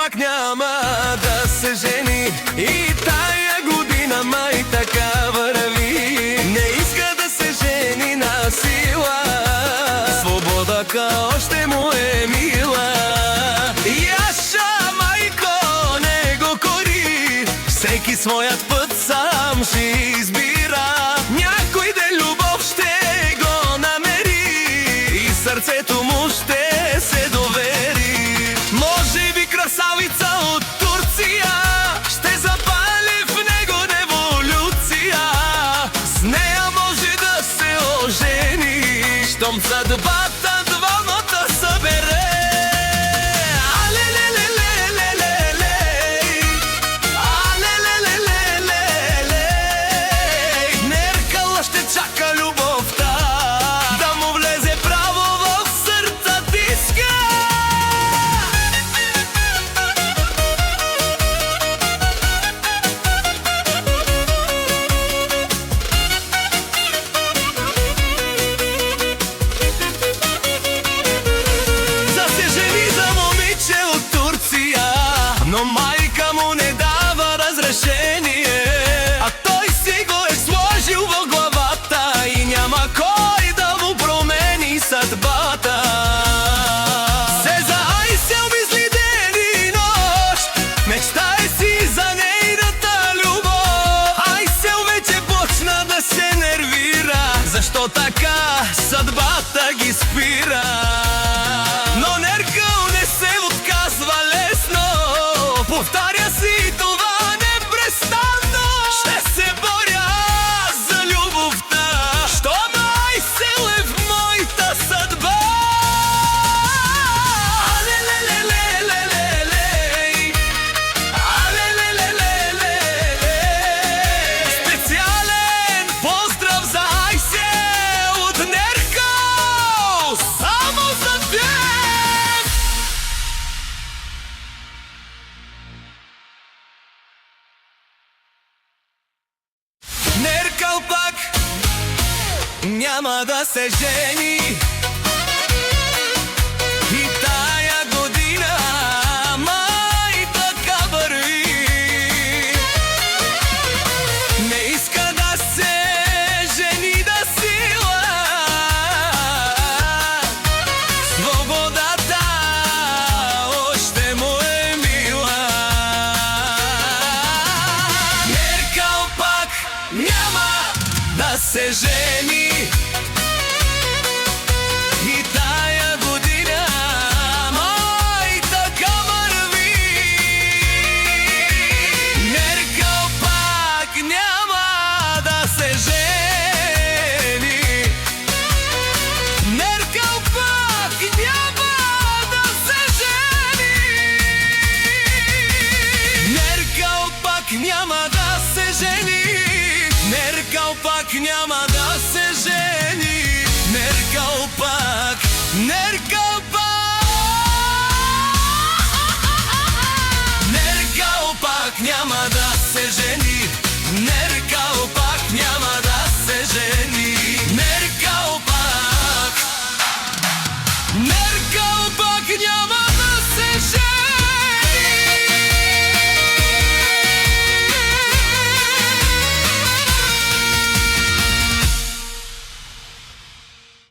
пак няма да се жени и тая година май така върви. Не иска да се жени на сила, свободата още му е мила. Яша майко не го кори, всеки своят път сам ще избира. Някой ден любов ще го намери и сърцето му ще се довери. Може би красавица от Турция ще запали в него революция. С нея може да се ожени, щом съдбата двамата събере. Но майка му не дава разрешение, а той си го е сложил в главата и няма кой да му промени съдбата. Сеза Айсел мисли ден и нощ, мечтае си за нейната любов. Айсел вече почна да се нервира, защо така съдбата ги спира. Но Неркъл не се отказва лесно, повтаря си това непрестанно. Ще се боря за любовта, щом Айсел е в моята съдба. Специален поздрав за Айсел от Неркъл, само за теб! Неркъл пак няма да се жени и тая година май така върви. Не иска да се жени да сила, свободата още му е мила. Неркъл пак няма да се жени и тая година май така върви. Неркъл пак няма да се жени. Неркъл пак няма да се жени. Неркъл пак няма да се жени. Неркъл пак няма